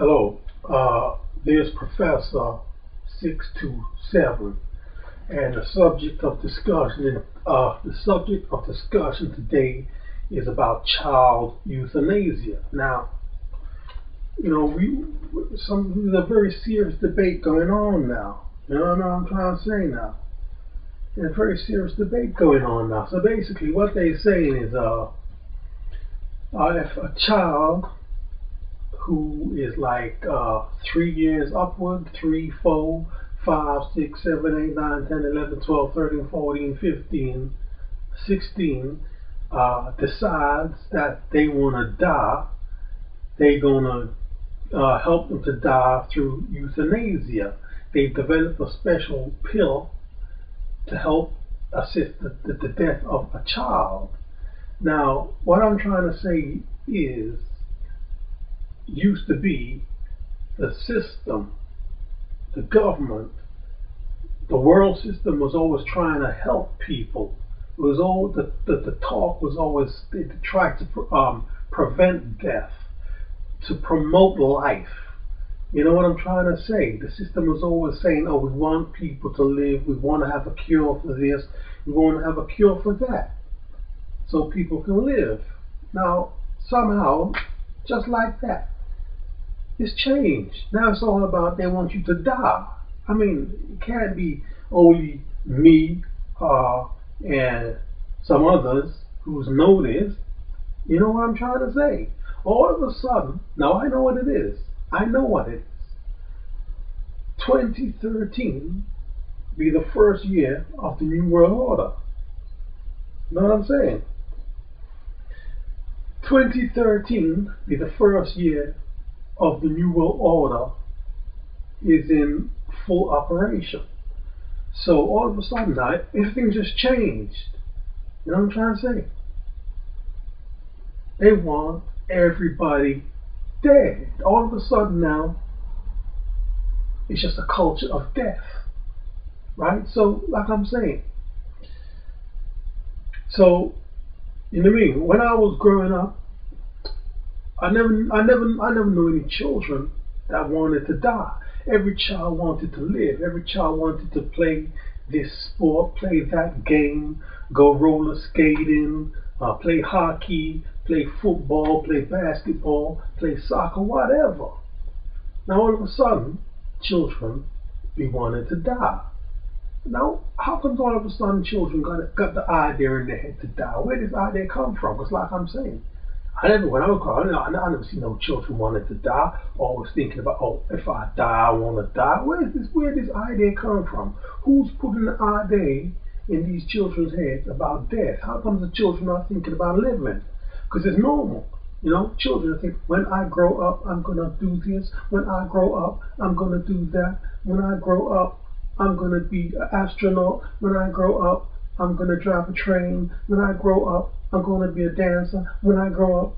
Hello, there's Professor 627, and the subject of discussion today is about child euthanasia. Now, there's a very serious debate going on now. You know what I'm trying to say now? There's a very serious debate going on now. So basically, what they're saying is, if a child who is like 3 years upward, 3, 4, 5, 6, 7, 8, 9, 10, 11, 12, 13, 14, 15, 16, decides that they want to die, they're going to help them to die through euthanasia. They've developed a special pill to help assist the death of a child. Now, what I'm trying to say is, used to be the system, the government, the world system was always trying to help people. It was all the talk was always they tried to prevent death, to promote life. You know what I'm trying to say? The system was always saying, "Oh, we want people to live. We want to have a cure for this. We want to have a cure for that, so people can live." Now, somehow, just like that, it's changed. Now it's all about they want you to die. I mean, it can't be only me and some others who's know this. You know what I'm trying to say? All of a sudden, now I know what it is. I know what it is. 2013 be the first year of the New World Order. You know what I'm saying? 2013 be the first year of the New World Order is in full operation. So all of a sudden now, everything just changed. You know what I'm trying to say? They want everybody dead. All of a sudden now, it's just a culture of death. Right? So, like I'm saying. So, you know what I mean? When I was growing up, I never knew any children that wanted to die. Every child wanted to live. Every child wanted to play this sport, play that game, go roller skating, play hockey, play football, play basketball, play soccer, whatever. Now all of a sudden, children be wanting to die. Now, how come all of a sudden children got the idea in their head to die? Where does the idea come from? It's like I'm saying. When I was growing up, I never seen no children wanting to die. Always thinking about, oh, if I die, I want to die. Where does this idea come from? Who's putting the idea in these children's heads about death? How come the children are thinking about living? Because it's normal. You know, children think, when I grow up, I'm going to do this. When I grow up, I'm going to do that. When I grow up, I'm going to be an astronaut. When I grow up, I'm going to drive a train. When I grow up, I'm going to be a dancer. When I grow up,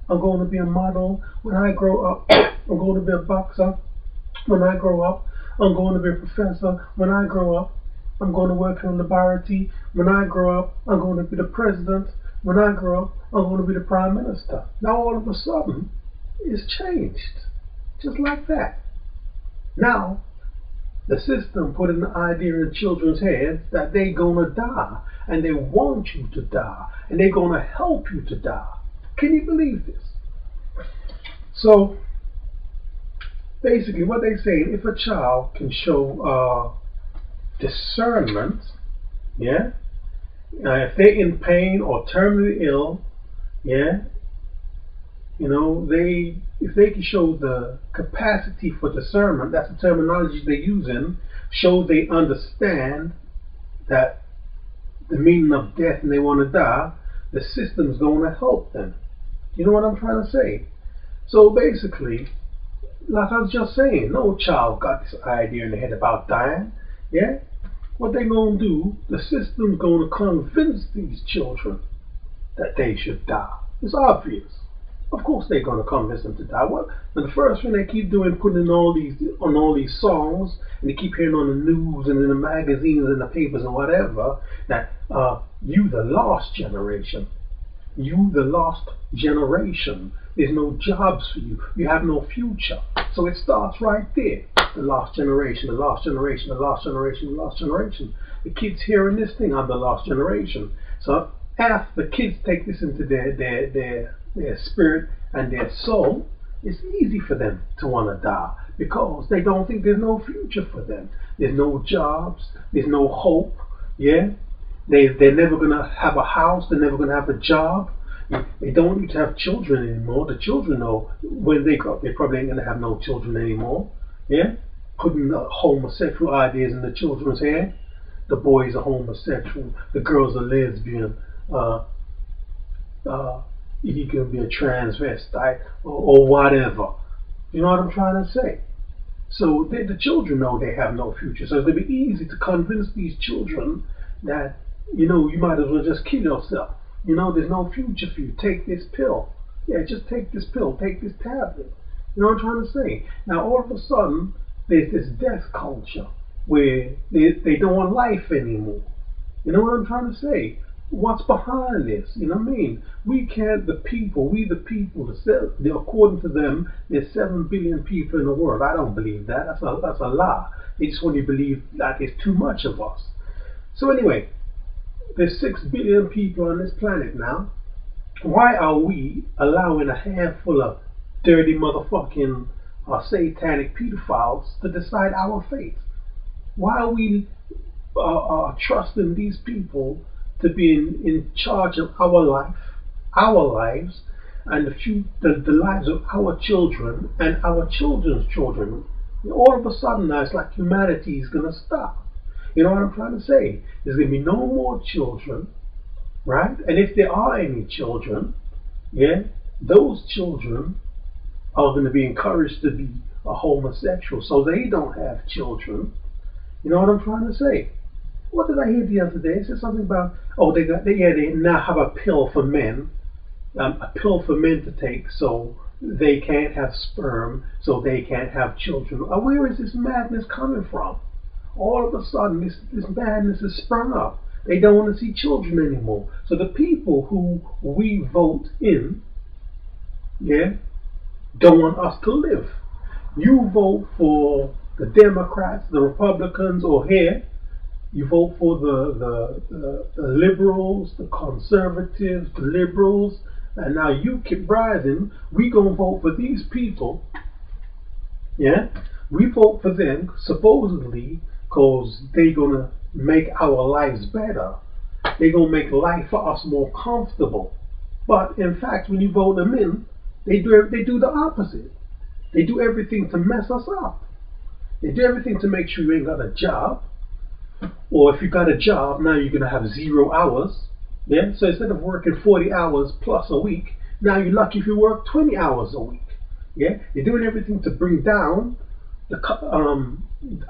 I'm going to be a model. When I grow up, I'm going to be a boxer. When I grow up, I'm going to be a professor. When I grow up, I'm going to work in a laboratory. When I grow up, I'm going to be the president. When I grow up, I'm going to be the prime minister. Now all of a sudden, it's changed. Just like that. Now, the system put an idea in children's heads that they're going to die, and they want you to die, and they're going to help you to die. Can you believe this? So, basically what they're saying, if a child can show discernment, yeah, if they're in pain or terminally ill, yeah, you know, if they can show the capacity for discernment, that's the terminology they're using, show they understand that the meaning of death and they want to die, the system's going to help them. You know what I'm trying to say? So basically, like I was just saying, no child got this idea in their head about dying. Yeah? What they're going to do, the system's going to convince these children that they should die. It's obvious. Of course they're going to convince them to die. What? And the first thing they keep doing, putting all these songs, and they keep hearing on the news and in the magazines and the papers and whatever, that you the lost generation. You, the lost generation. There's no jobs for you. You have no future. So it starts right there. The lost generation, the lost generation, the lost generation, the lost generation. The kids hearing this thing are the lost generation. So after the kids take this into their spirit and their soul, it's easy for them to want to die because they don't think there's no future for them. There's no jobs. There's no hope. Yeah, they're never gonna have a house. They're never gonna have a job. They don't need to have children anymore. The children know when they grow up, they probably ain't gonna have no children anymore. Yeah, putting the homosexual ideas in the children's head. The boys are homosexual. The girls are lesbian. You can be a transvestite or whatever. You know what I'm trying to say? So the children know they have no future. So it's going to be easy to convince these children that, you might as well just kill yourself. There's no future for you. Take this pill. Yeah, just take this pill. Take this tablet. You know what I'm trying to say? Now, all of a sudden, there's this death culture where they don't want life anymore. You know what I'm trying to say? What's behind this? You know what I mean? We the people, according to them, there's 7 billion people in the world. I don't believe that. That's a lie. They just want to believe that there's too much of us. So anyway, there's 6 billion people on this planet now. Why are we allowing a handful of dirty motherfucking satanic pedophiles to decide our fate? Why are we trusting these people to be in charge of our lives, and the lives of our children and our children's children? All of a sudden now it's like humanity is going to stop. You know what I'm trying to say? There's going to be no more children, right? And if there are any children, yeah, those children are going to be encouraged to be a homosexual, so they don't have children. You know what I'm trying to say? What did I hear the other day? It said something about, they now have a pill for men, to take, so they can't have sperm, so they can't have children. Where is this madness coming from? All of a sudden, this madness is sprung up. They don't want to see children anymore. So the people who we vote in, yeah, don't want us to live. You vote for the Democrats, the Republicans, or here, you vote for the liberals, the conservatives, the liberals, and now you keep rising. We gonna vote for these people. Yeah, we vote for them supposedly because they gonna make our lives better. They gonna make life for us more comfortable. But in fact, when you vote them in, they do the opposite. They do everything to mess us up. They do everything to make sure you ain't got a job. Or if you got a job, now you're going to have 0 hours. Yeah. So instead of working 40 hours plus a week, now you're lucky if you work 20 hours a week. Yeah. You're doing everything to bring down the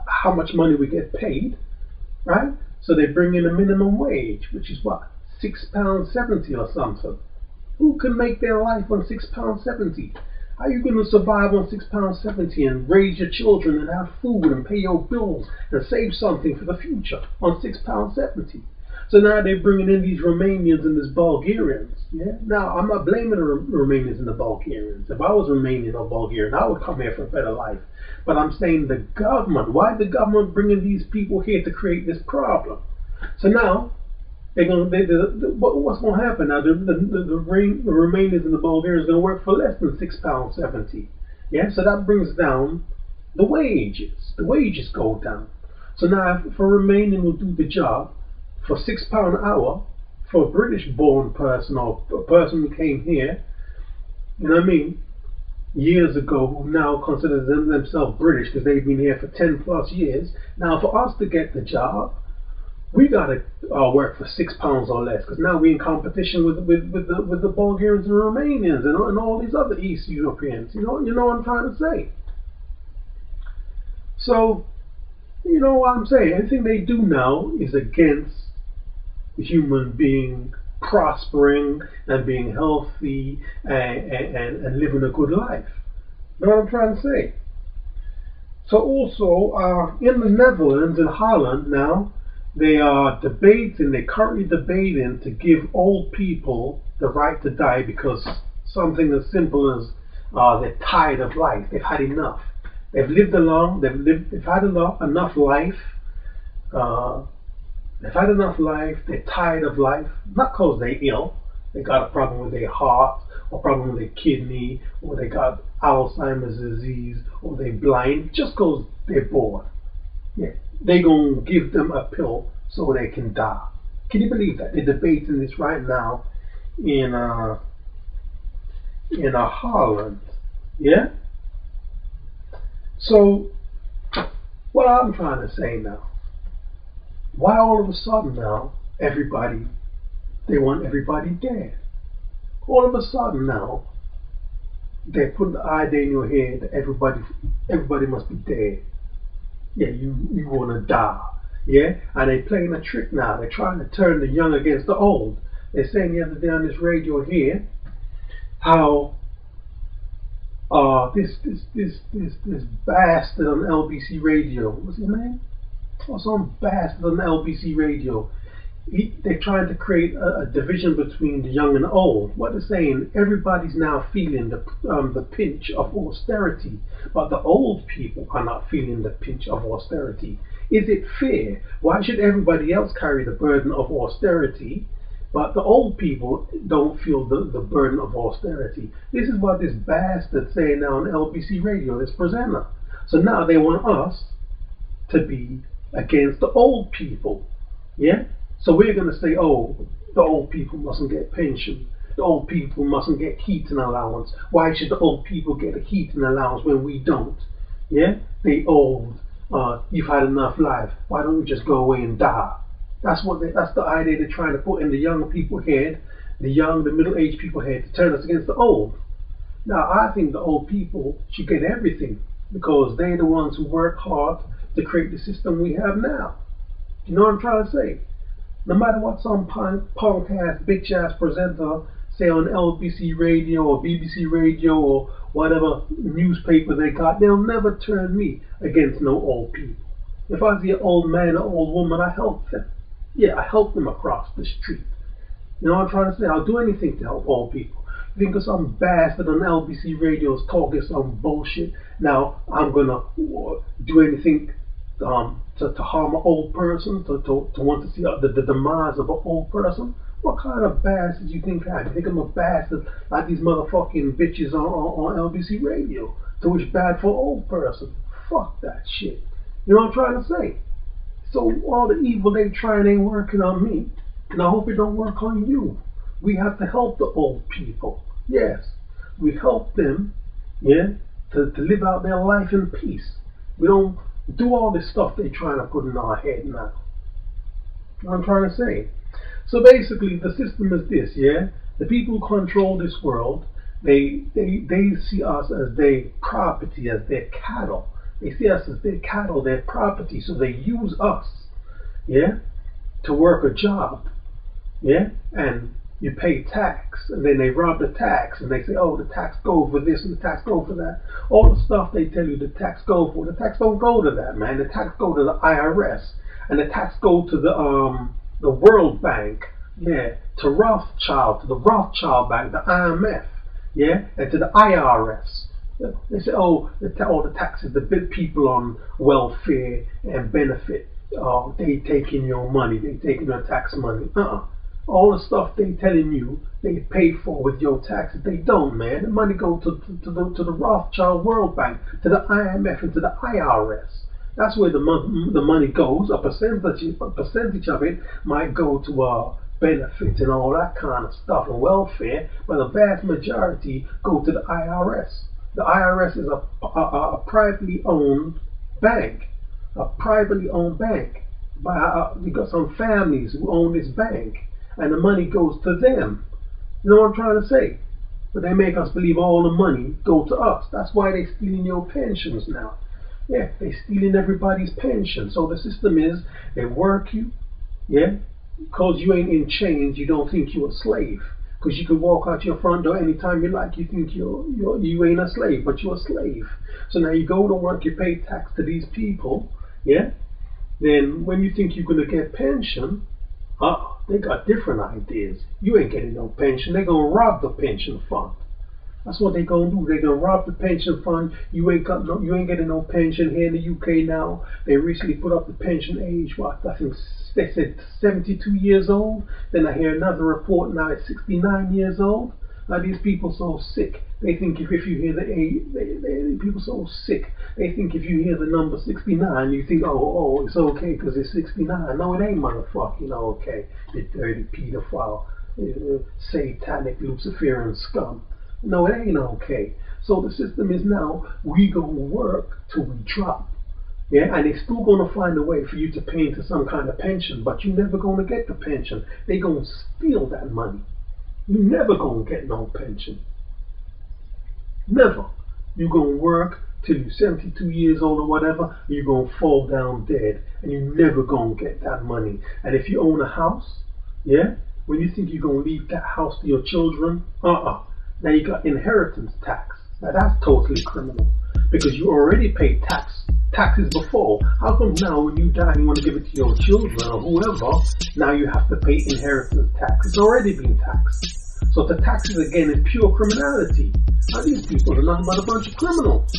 how much money we get paid, right? So they bring in a minimum wage, which is what, £6.70 or something. Who can make their life on £6.70? How are you going to survive on £6.70 and raise your children and have food and pay your bills and save something for the future on £6.70? So now they're bringing in these Romanians and these Bulgarians. Yeah. Now I'm not blaming the Romanians and the Bulgarians. If I was Romanian or Bulgarian, I would come here for a better life. But I'm saying the government. Why is the government bringing these people here to create this problem? So now what's going to happen now? The Romanians and the Bulgarians are going to work for less than £6.70. Yeah, so that brings down the wages. The wages go down. So now, if a Romanian will do the job for £6 an hour, for a British-born person or a person who came here, you know what I mean, years ago, who now consider themselves British because they've been here for 10 plus years. Now, for us to get the job, we gotta work for £6 or less, because now we're in competition with the Bulgarians and Romanians and all these other East Europeans. You know what I'm trying to say. So, you know what I'm saying. Anything they do now is against the human being prospering and being healthy and living a good life. You know what I'm trying to say. So also in the Netherlands, in Holland now, they're currently debating to give old people the right to die because something as simple as they're tired of life. They've had enough. They've lived along. They've had enough life. Uh, they've had enough life. They're tired of life. Not because they're ill. They got a problem with their heart, or a problem with their kidney, or they got Alzheimer's disease, or they're blind. Just because they're bored. Yeah, they gonna give them a pill so they can die. Can you believe that they're debating this right now in Holland? Yeah. So what I'm trying to say now, why all of a sudden now they want everybody dead? All of a sudden now they put the idea in your head that everybody must be dead. Yeah, you wanna die. Yeah, and they're playing a trick now. They're trying to turn the young against the old. They're saying the other day on this radio here how this bastard on LBC radio, what's his name? Oh, some bastard on LBC radio. They're trying to create a division between the young and the old. What they're saying, everybody's now feeling the pinch of austerity, but the old people are not feeling the pinch of austerity. Is it fair? Why should everybody else carry the burden of austerity, but the old people don't feel the burden of austerity? This is what this bastard saying now on LBC radio, this presenter. So now they want us to be against the old people. Yeah? So we're going to say, oh, the old people mustn't get pension. The old people mustn't get heating allowance. Why should the old people get a heating allowance when we don't? Yeah? They old. You've had enough life. Why don't you just go away and die? That's the idea they're trying to put in the young people's head, the middle-aged people's head, to turn us against the old. Now, I think the old people should get everything because they're the ones who work hard to create the system we have now. You know what I'm trying to say? No matter what some punk-ass, bitch-ass presenter say on LBC radio or BBC radio or whatever newspaper they got, they'll never turn me against no old people. If I see an old man or old woman, I help them. Yeah, I help them across the street. You know what I'm trying to say? I'll do anything to help old people. You think of some bastard on LBC radio is talking some bullshit, now I'm gonna do anything to harm an old person, to want to see the demise of an old person? What kind of bastard do you think I am? You think I'm a bastard like these motherfucking bitches on LBC radio to wish bad for an old person? Fuck that shit. You know what I'm trying to say? So all the evil they trying ain't working on me, and I hope it don't work on you. We have to help the old people. Yes, we help them, yeah, to live out their life in peace. We don't do all this stuff they trying to put in our head now. You know what I'm trying to say? So basically, the system is this, yeah? The people who control this world, they see us as their property, as their cattle. They see us as their cattle, their property. So they use us, yeah, to work a job, yeah? And you pay tax, and then they rob the tax, and they say, oh, the tax go for this and the tax go for that. All the stuff they tell you the tax go for, the tax don't go to that, man. The tax go to the IRS, and the tax go to the World Bank, yeah, to Rothschild, to the Rothschild Bank, the IMF, yeah, and to the IRS. They say, oh, all the taxes, the big people on welfare and benefit, they taking your money, they taking your tax money. All the stuff they telling you they pay for with your taxes, they don't, man. The money goes to the Rothschild World Bank, to the IMF, and to the IRS. That's where the money goes. A percentage of it might go to benefits and all that kind of stuff and welfare, but the vast majority go to the IRS. The IRS is a privately owned bank, You got some families who own this bank, and the money goes to them. You know what I'm trying to say? But they make us believe all the money go to us. That's why they're stealing your pensions now. Yeah, they're stealing everybody's pension. So the system is, they work you, yeah, because you ain't in chains, you don't think you're a slave. Because you can walk out your front door anytime you like, you think you ain't a slave, but you're a slave. So now you go to work, you pay tax to these people, yeah? Then when you think you're going to get pension, They got different ideas. You ain't getting no pension. They're gonna rob the pension fund. That's what they're gonna do. They're gonna rob the pension fund. You ain't getting no pension here in the UK now. They recently put up the pension age. What I think they said 72 years old. Then I hear another report now it's 69 years old. Now these people so sick. They think if you hear the age, people so sick. They think if you hear the number 69, you think oh it's okay because it's 69. No, it ain't motherfucking okay. You dirty pedophile, satanic Luciferian scum. No, it ain't okay. So the system is now, we gonna work till we drop. Yeah, and they still gonna find a way for you to pay into some kind of pension, but you never gonna get the pension. They gonna steal that money. You never gonna get no pension. Never. You gonna work till you're 72 years old or whatever, you're gonna fall down dead, and you never gonna get that money. And if you own a house, yeah, when you think you're gonna leave that house to your children, now you got inheritance tax. Now that's totally criminal because you already paid taxes before. How come now when you die and you want to give it to your children or whoever, now you have to pay inheritance tax? It's already been taxed. So the taxes again is pure criminality. Now these people are nothing but a bunch of criminals.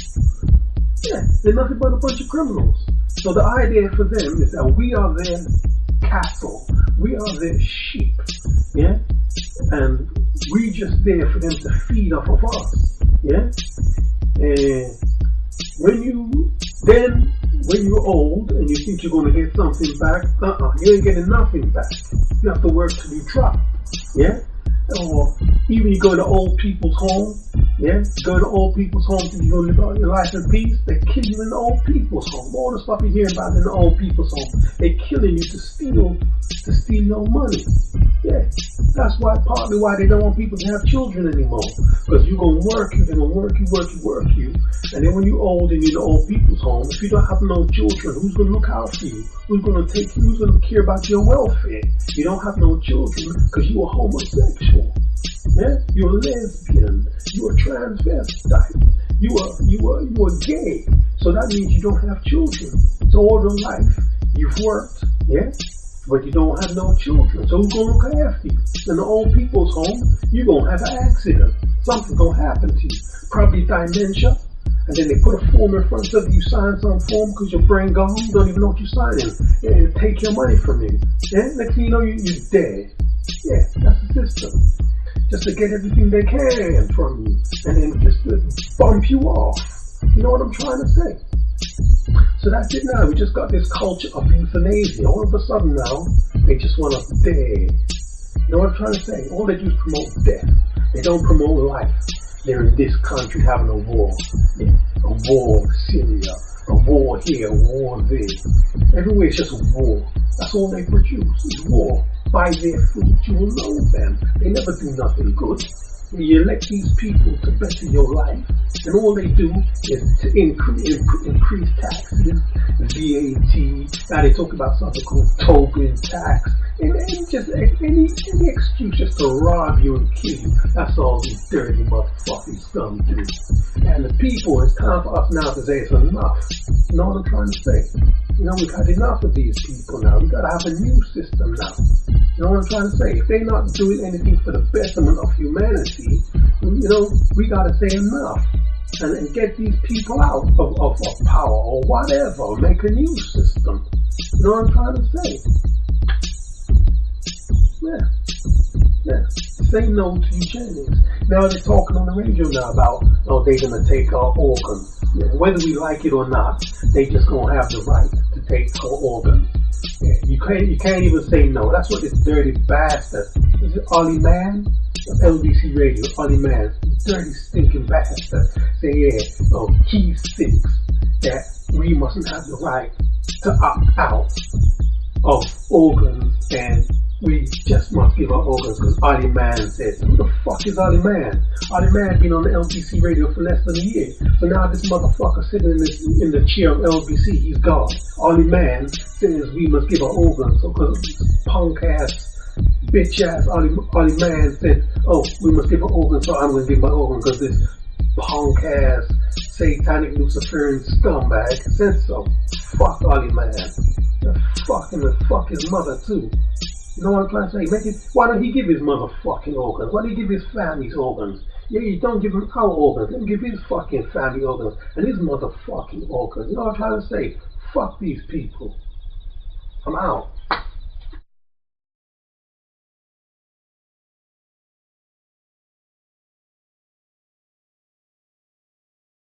Yeah, they're nothing but a bunch of criminals. So the idea for them is that we are their cattle. We are their sheep. Yeah? And we just there for them to feed off of us. Yeah? And when you're old and you think you're going to get something back, you ain't getting nothing back. You have to work till you drop. Yeah? Or even you go to old people's home, yeah? Go to old people's home till you go live out your life in peace. They kill you in the old people's home. All the stuff you hear about in the old people's home, they're killing you to steal your money. Yeah, that's partly why they don't want people to have children anymore. Because you're gonna work, and then when you're old and you're in the old people's home, if you don't have no children, who's gonna look out for you? Who's gonna care about your welfare? You don't have no children because you are homosexual. Yeah, you're a lesbian, you're a transvestite, you are gay. So that means you don't have children. So all your life you've worked, yeah, but you don't have no children. So who's gonna look after you? In the old people's home, you're gonna have an accident. Something's gonna happen to you. Probably dementia. And then they put a form in front of you, sign some form because your brain gone, you don't even know what you're signing. And take your money from you. Yeah? Next thing you know, you're dead. Yeah, that's the system. Just to get everything they can from you. And then just to bump you off. You know what I'm trying to say? So that's it now. We just got this culture of euthanasia. All of a sudden now, they just want us dead. You know what I'm trying to say? All they do is promote death. They don't promote life. They're in this country having a war. Yeah. A war in Syria. A war here, a war there. Everywhere it's just a war. That's all they produce is war. Buy their fruit, you will know them. They never do nothing good. You elect these people to better your life, and all they do is to increase taxes, VAT. Now they talk about something called Tobin tax, and just any excuse just to rob you and kill you. That's all these dirty motherfucking scum do. And the people, it's time for us now to say it's enough. You know what I'm trying to say? You know, we've had enough of these people now. We've got to have a new system now. You know what I'm trying to say? If they're not doing anything for the betterment of humanity, you know, we got to say enough and get these people out of power or whatever. Make a new system. You know what I'm trying to say? Yeah. Say no to eugenics. Now they're talking on the radio now about, they're going to take our organs. Yeah, whether we like it or not, they just going to have the right to take our organs. Yeah, you can't even say no. That's what this dirty bastard, is it Ollie Mann? LBC Radio, Ollie Mann, dirty stinking bastard, say Key 6, that we mustn't have the right to opt out of organs and we just must give our organs because Ollie Mann says. Who the fuck is Ollie Mann? Ollie Mann been on the LBC radio for less than a year. So now this motherfucker sitting in the chair of LBC, he's gone. Ollie Mann says we must give our organs. So because punk ass, bitch ass Ollie Mann said, we must give our organs, so I'm going to give my organ because this punk ass, satanic Luciferian scumbag said so. Fuck Ollie Mann. Fuck him and fuck his mother too. You know what I'm trying to say? Make it. Why don't he give his motherfucking organs? Why don't he give his family's organs? Yeah, you don't give him our organs. Let him give his fucking family organs and his motherfucking organs. You know what I'm trying to say? Fuck these people. I'm out.